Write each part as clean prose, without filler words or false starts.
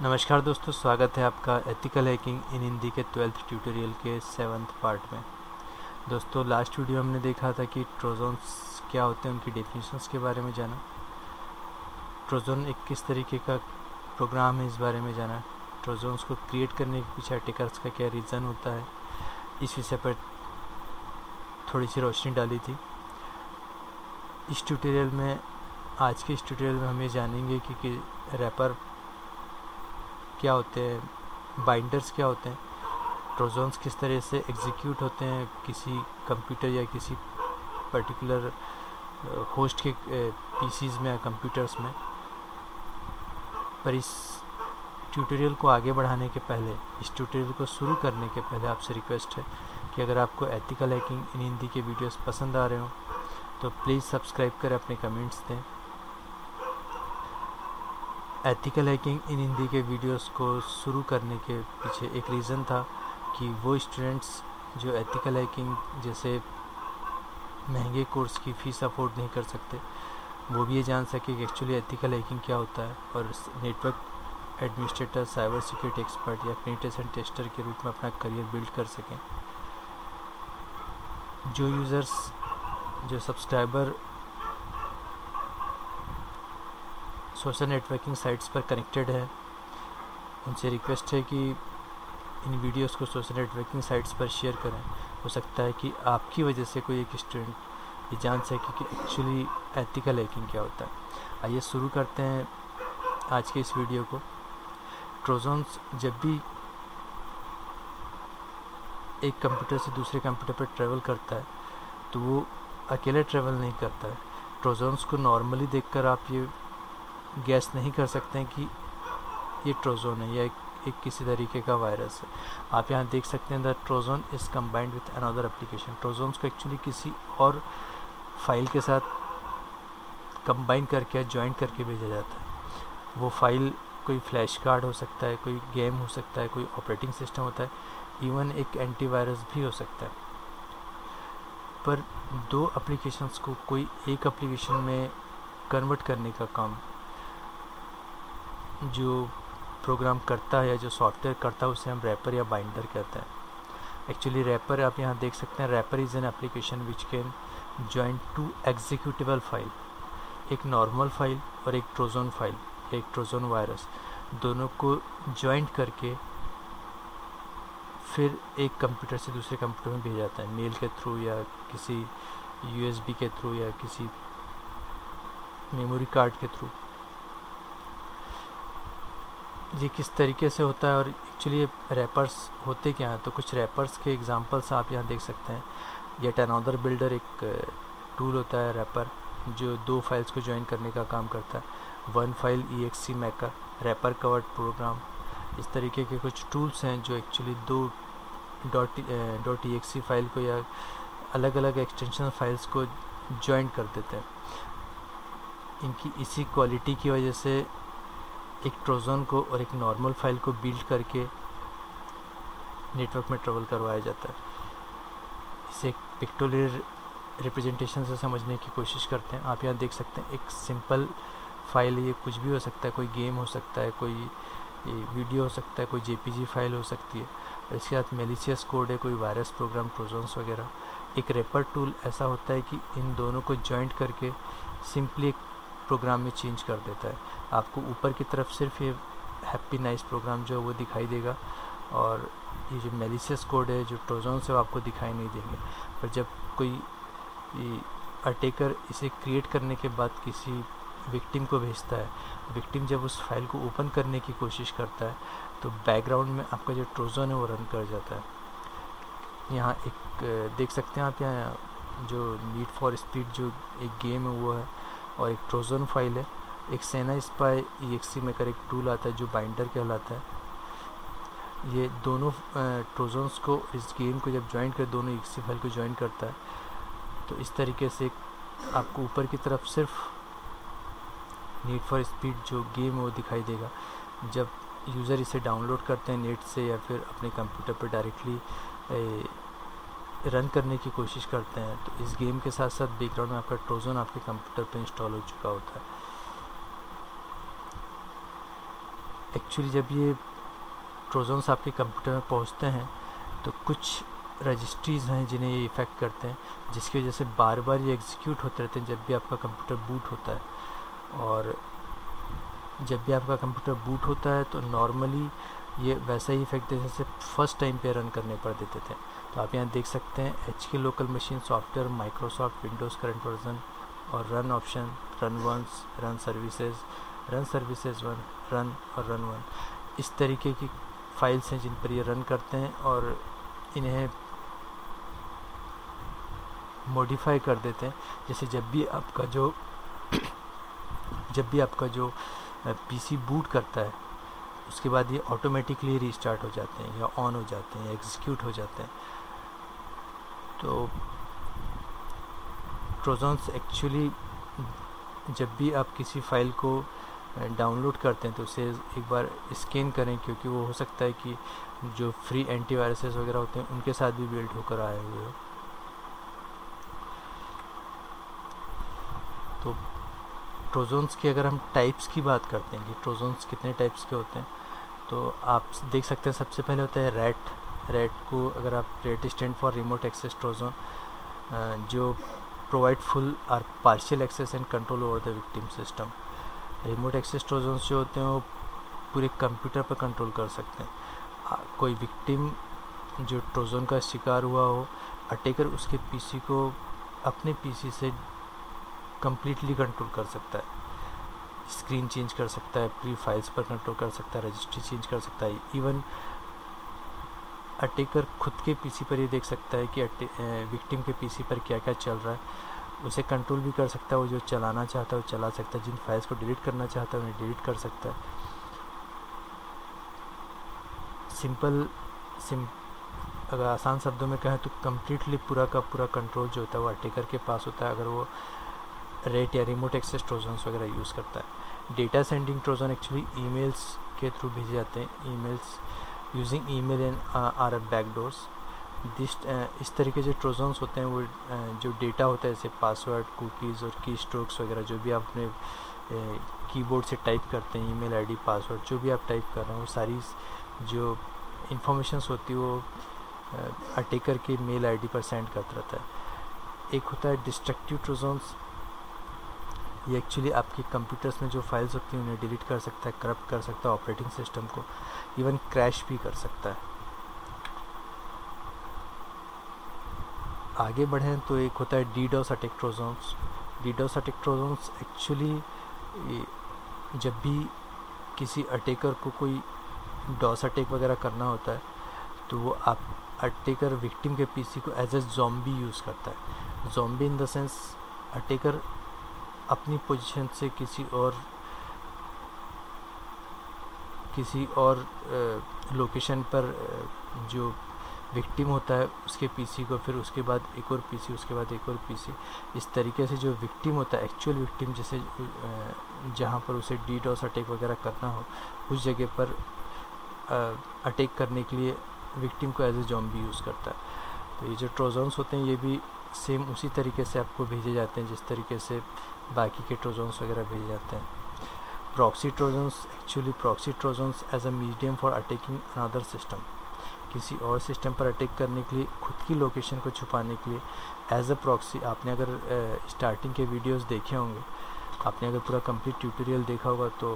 नमस्कार दोस्तों, स्वागत है आपका एथिकल हैकिंग इन हिंदी के 12th ट्यूटोरियल के 7th पार्ट में। दोस्तों, लास्ट वीडियो हमने देखा था कि ट्रोजन्स क्या होते हैं, उनकी डेफिनेशंस के बारे में जाना। ट्रोजन एक किस तरीके का प्रोग्राम है, इस बारे में जाना। ट्रोजन्स को क्रिएट करने के पीछे अटैकर्स का क्या रीज़न होता है, इस विषय पर थोड़ी सी रोशनी डाली थी। इस ट्यूटोरियल में, आज के इस ट्यूटोरियल में हम ये जानेंगे कि रैपर क्या होते हैं, बाइंडर्स क्या होते हैं, ट्रोजन्स किस तरह से एग्जीक्यूट होते हैं किसी कंप्यूटर या किसी पर्टिकुलर होस्ट के पीसीज में या कंप्यूटर्स में। पर इस ट्यूटोरियल को आगे बढ़ाने के पहले, इस ट्यूटोरियल को शुरू करने के पहले आपसे रिक्वेस्ट है कि अगर आपको एथिकल हैकिंग इन हिंदी के वीडियोस पसंद आ रहे हो तो प्लीज़ सब्सक्राइब करें, अपने कमेंट्स दें। एथिकल हैकिंग इन हिंदी के वीडियोस को शुरू करने के पीछे एक रीज़न था कि वो स्टूडेंट्स जो एथिकल हैकिंग जैसे महंगे कोर्स की फ़ीस अफोर्ड नहीं कर सकते, वो भी ये जान सके कि एक्चुअली एथिकल हैकिंग क्या होता है, और network administrator, cyber security expert या पेनिट्रेशन टेस्टर के रूप में अपना करियर बिल्ड कर सकें। जो यूज़र्स, जो सब्सक्राइबर सोशल नेटवर्किंग साइट्स पर कनेक्टेड है, उनसे रिक्वेस्ट है कि इन वीडियोस को सोशल नेटवर्किंग साइट्स पर शेयर करें। हो सकता है कि आपकी वजह से कोई एक स्टूडेंट ये जान सके कि एक्चुअली एथिकल हैकिंग क्या होता है। आइए शुरू करते हैं आज के इस वीडियो को। ट्रोजन्स जब भी एक कंप्यूटर से दूसरे कंप्यूटर पर ट्रैवल करता है तो वो अकेले ट्रैवल नहीं करता है। ट्रोजन्स को नॉर्मली देखकर आप ये गैस नहीं कर सकते हैं कि ये ट्रोजन है या एक किसी तरीके का वायरस है। आप यहाँ देख सकते हैं the Trojan is combined with another application. Trojans को एक्चुअली किसी और फाइल के साथ कंबाइन करके, ज्वाइन करके भेजा जाता है। वो फाइल कोई फ्लैश कार्ड हो सकता है, कोई गेम हो सकता है, कोई ऑपरेटिंग सिस्टम होता है, इवन एक एंटीवायरस भी हो सकता है। पर दो एप्लीकेशंस को कोई एक एप्लीकेशन में कन्वर्ट करने का काम जो प्रोग्राम करता है या जो सॉफ्टवेयर करता है उसे हम रैपर या बाइंडर कहते हैं। एक्चुअली रैपर, आप यहाँ देख सकते हैं, wrapper is an application which can join to executable file. एक नॉर्मल फाइल और एक ट्रोजन फाइल, एक ट्रोजन वायरस, दोनों को जॉइंट करके फिर एक कंप्यूटर से दूसरे कंप्यूटर में भेजा जाता है, मेल के थ्रू या किसी USB के थ्रू या किसी मेमोरी कार्ड के थ्रू। ये किस तरीके से होता है और एक्चुअली ये रैपर्स होते क्या हैं, तो कुछ रैपर्स के एग्जांपल्स आप यहाँ देख सकते हैं। येट अनदर बिल्डर एक टूल होता है रैपर, जो दो फाइल्स को ज्वाइन करने का काम करता है। One file EXE maker, wrapper covered program, इस तरीके के कुछ टूल्स हैं जो एक्चुअली दो .exe फाइल को या अलग अलग एक्सटेंशन फाइल्स को ज्वाइन कर देते हैं। इनकी इसी क्वालिटी की वजह से एक ट्रोजन को और एक नॉर्मल फाइल को बिल्ड करके नेटवर्क में ट्रेवल करवाया जाता है। इसे एक पिक्टोरियल रिप्रेजेंटेशन से समझने की कोशिश करते हैं। आप यहाँ देख सकते हैं, एक सिंपल फाइल, ये कुछ भी हो सकता है, कोई गेम हो सकता है, कोई वीडियो हो सकता है, कोई JPG फाइल हो सकती है, और इसके साथ मेलिशियस कोड है, कोई वायरस प्रोग्राम, ट्रोजन्स वगैरह। एक रैपर टूल ऐसा होता है कि इन दोनों को जॉइंट करके सिंपली एक प्रोग्राम में चेंज कर देता है। आपको ऊपर की तरफ सिर्फ ये हैप्पी नाइस प्रोग्राम जो है वो दिखाई देगा, और ये जो मेलिशियस कोड है, जो ट्रोजन्स है, वो आपको दिखाई नहीं देंगे। पर जब कोई अटैकर इसे क्रिएट करने के बाद किसी विक्टिम को भेजता है, विक्टिम जब उस फाइल को ओपन करने की कोशिश करता है तो बैकग्राउंड में आपका जो ट्रोजन है वो रन कर जाता है। यहाँ एक देख सकते हैं आप, यहाँ जो नीड फॉर स्पीड जो एक गेम है वो है, और एक ट्रोजन फाइल है। एक सेना स्पाई EXE मेकर एक टूल आता है जो बाइंडर कहलाता है। ये दोनों ट्रोजन्स को, इस गेम को जब ज्वाइन कर, दोनों EXE फाइल को ज्वाइन करता है, तो इस तरीके से आपको ऊपर की तरफ सिर्फ नीड फॉर स्पीड जो गेम है वो दिखाई देगा। जब यूज़र इसे डाउनलोड करते हैं नेट से या फिर अपने कंप्यूटर पर डायरेक्टली रन करने की कोशिश करते हैं, तो इस गेम के साथ साथ बैकग्राउंड में आपका ट्रोजन आपके कंप्यूटर पर इंस्टॉल हो चुका होता है। एक्चुअली जब ये ट्रोजन्स आपके कंप्यूटर में पहुंचते हैं तो कुछ रजिस्ट्रीज़ हैं जिन्हें ये इफ़ेक्ट करते हैं, जिसकी वजह से बार बार ये एग्जीक्यूट होते रहते हैं जब भी आपका कंप्यूटर बूट होता है। और जब भी आपका कंप्यूटर बूट होता है तो नॉर्मली ये वैसा ही इफेक्ट जैसे फर्स्ट टाइम पे रन करने पर देते थे। तो आप यहाँ देख सकते हैं HK local machine software, Microsoft Windows current version और run option, run once, run services 1, run और रन 1, इस तरीके की फाइल्स हैं जिन पर ये रन करते हैं और इन्हें मॉडिफाई कर देते हैं। जैसे जब भी आपका जो PC बूट करता है उसके बाद ये ऑटोमेटिकली रीस्टार्ट हो जाते हैं या ऑन हो जाते हैं या एग्जीक्यूट हो जाते हैं। तो ट्रोजन्स एक्चुअली जब भी आप किसी फाइल को डाउनलोड करते हैं तो उसे एक बार स्कैन करें, क्योंकि वो हो सकता है कि जो फ्री एंटीवायरसेस वगैरह होते हैं उनके साथ भी बिल्ड होकर आए हुए हो। तो ट्रोजन्स की अगर हम टाइप्स की बात करते हैं कि ट्रोजन्स कितने टाइप्स के होते हैं, तो आप देख सकते हैं सबसे पहले होता है रैट को अगर आप RAT stand for remote access Trojan, जो प्रोवाइड फुल और partial access and control over the victim system. Remote access Trojans जो होते हैं वो पूरे कंप्यूटर पर कंट्रोल कर सकते हैं। कोई विक्टिम जो ट्रोजन का शिकार हुआ हो, अटैकर उसके PC को अपने PC से कम्प्लीटली कंट्रोल कर सकता है, स्क्रीन चेंज कर सकता है, पूरी फाइल्स पर कंट्रोल कर सकता है, रजिस्ट्री चेंज कर सकता है। इवन अटैकर खुद के PC पर ये देख सकता है कि विक्टिम के PC पर क्या क्या चल रहा है, उसे कंट्रोल भी कर सकता है। वो जो चलाना चाहता है वो चला सकता है, जिन फाइल्स को डिलीट करना चाहता है उन्हें डिलीट कर सकता है। अगर आसान शब्दों में कहें तो कम्प्लीटली पूरा का पूरा कंट्रोल जो होता है वो अटैकर के पास होता है अगर वो रेट या रिमोट एक्सेस ट्रोजन्स वगैरह यूज़ करता है। Data sending Trojan actually emails के थ्रू भेजे जाते हैं, emails using email and RF backdoors. इस तरीके से ट्रोजन्स होते हैं वो जो डेटा होता है जैसे पासवर्ड, कुकीज़ और की स्ट्रोक्स वगैरह जो भी आप अपने कीबोर्ड से टाइप करते हैं, ईमेल आईडी, पासवर्ड जो भी आप टाइप कर रहे हैं, वो सारी जो इंफॉर्मेशंस होती है वो अटैकर के मेल आईडी पर सेंड करता रहता है। एक होता है डिस्ट्रक्टिव ट्रोजन्स, ये एक्चुअली आपके कंप्यूटर्स में जो फाइल्स होती हैं उन्हें डिलीट कर सकता है, करप्ट कर सकता है ऑपरेटिंग सिस्टम को, इवन क्रैश भी कर सकता है। आगे बढ़ें तो एक होता है DDoS attack trojans. DDoS attack trojans actually जब भी किसी अटैकर को कोई डॉस अटैक वगैरह करना होता है तो वो अटैकर विक्टिम के PC को एज ए ज़ॉम्बी यूज़ करता है। Zombie in the sense attacker अपनी पोजीशन से किसी और लोकेशन पर जो विक्टिम होता है उसके PC को, फिर उसके बाद एक और PC, उसके बाद एक और PC, इस तरीके से जो विक्टिम होता है, एक्चुअल विक्टिम जैसे जहाँ पर उसे DDoS अटैक वगैरह करना हो उस जगह पर अटैक करने के लिए विक्टिम को एज ए ज़ॉम्बी यूज़ करता है। तो ये जो ट्रोजन्स होते हैं ये भी सेम उसी तरीके से आपको भेजे जाते हैं जिस तरीके से बाकी के ट्रोजन्स वगैरह भेजे जाते हैं। Proxy Trojans, actually proxy Trojans as a medium for attacking another system, किसी और सिस्टम पर अटैक करने के लिए, खुद की लोकेशन को छुपाने के लिए एज अ प्रॉक्सी। आपने अगर स्टार्टिंग के वीडियोस देखे होंगे, आपने अगर पूरा कंप्लीट ट्यूटोरियल देखा होगा तो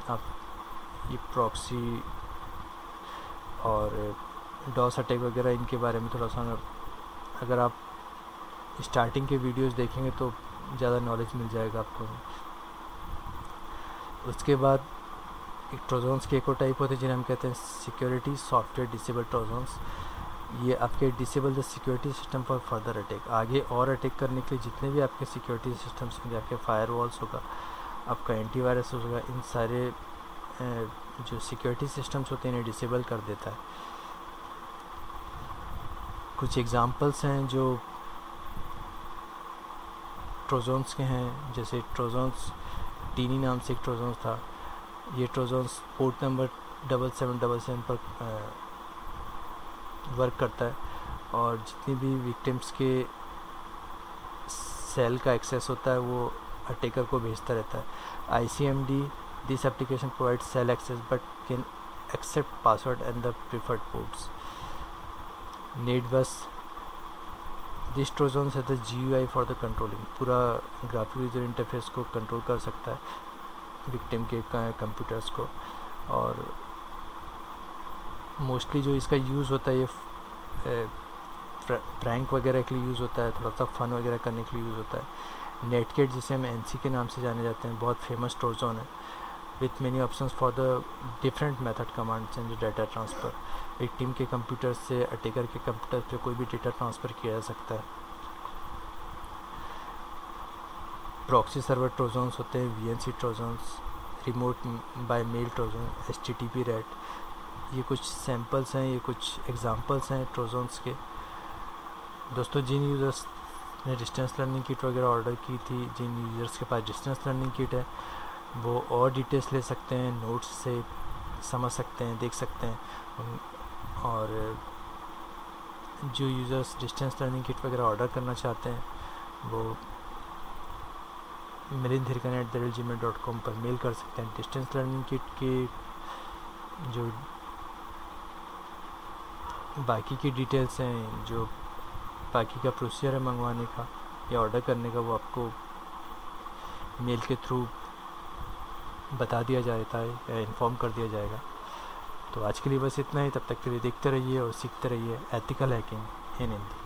आप ये प्रॉक्सी और डॉस अटैक वगैरह इनके बारे में थोड़ा सा अगर आप स्टार्टिंग के वीडियोस देखेंगे तो ज़्यादा नॉलेज मिल जाएगा आपको। उसके बाद एक ट्रोजन्स के एक और टाइप होते हैं जिन्हें हम कहते हैं सिक्योरिटी सॉफ्टवेयर डिसेबल ट्रोजन्स। ये आपके disable the security system for further attack, आगे और अटैक करने के लिए जितने भी आपके सिक्योरिटी सिस्टम्स होंगे, आपके फायरवॉल्स होगा, आपका एंटीवायरस होगा, इन सारे जो सिक्योरिटी सिस्टम्स होते हैं इन्हें डिसेबल कर देता है। कुछ एग्जांपल्स हैं जो ट्रोजन्स के हैं, जैसे ट्रोजन्स टीनी नाम से एक ट्रोजन्स था। ये ट्रोजन्स पोर्ट नंबर 7777 पर वर्क करता है और जितनी भी विक्टिम्स के सेल का एक्सेस होता है वो अटैकर को भेजता रहता है। ICMD This application provides cell access but can accept password and the preferred ports. Need bus. This Trojans has the GUI for the controlling. पूरा ग्राफिक यूजर इंटरफेस को कंट्रोल कर सकता है विक्टिम के कंप्यूटर्स को, और मोस्टली जो इसका यूज़ होता है ये प्रैंक वगैरह के लिए यूज़ होता है, थोड़ा सा फन वगैरह करने के लिए यूज़ होता है। नेटकिट, जिसे हम एनसी के नाम से जाने जाते हैं, बहुत फेमस ट्रोजन है with many options for the different method commands and data transfer. Victim के कंप्यूटर से अटैकर के कंप्यूटर पे कोई भी डेटा ट्रांसफ़र किया जा सकता है। प्रॉक्सी सर्वर ट्रोजन्स होते हैं, VNC Trojans, remote by mail Trojan, HTTP RAT. ये कुछ सैम्पल्स हैं, ये कुछ एग्जांपल्स हैं ट्रोजन्स के। दोस्तों, जिन यूज़र्स ने डिस्टेंस लर्निंग किट वगैरह ऑर्डर की थी, जिन यूज़र्स के पास डिस्टेंस लर्निंग किट है, वो और डिटेल्स ले सकते हैं, नोट्स से समझ सकते हैं, देख सकते हैं। और जो यूज़र्स डिस्टेंस लर्निंग किट वगैरह ऑर्डर करना चाहते हैं, वो milind.hirkan@gmail.com पर मेल कर सकते हैं। डिस्टेंस लर्निंग किट के जो बाकी की डिटेल्स हैं, जो बाकी का प्रोसीजर है मंगवाने का या ऑर्डर करने का, वो आपको मेल के थ्रू बता दिया जाता है या इन्फॉर्म कर दिया जाएगा। तो आज के लिए बस इतना ही। तब तक के लिए देखते रहिए और सीखते रहिए एथिकल हैकिंग इन हिंदी।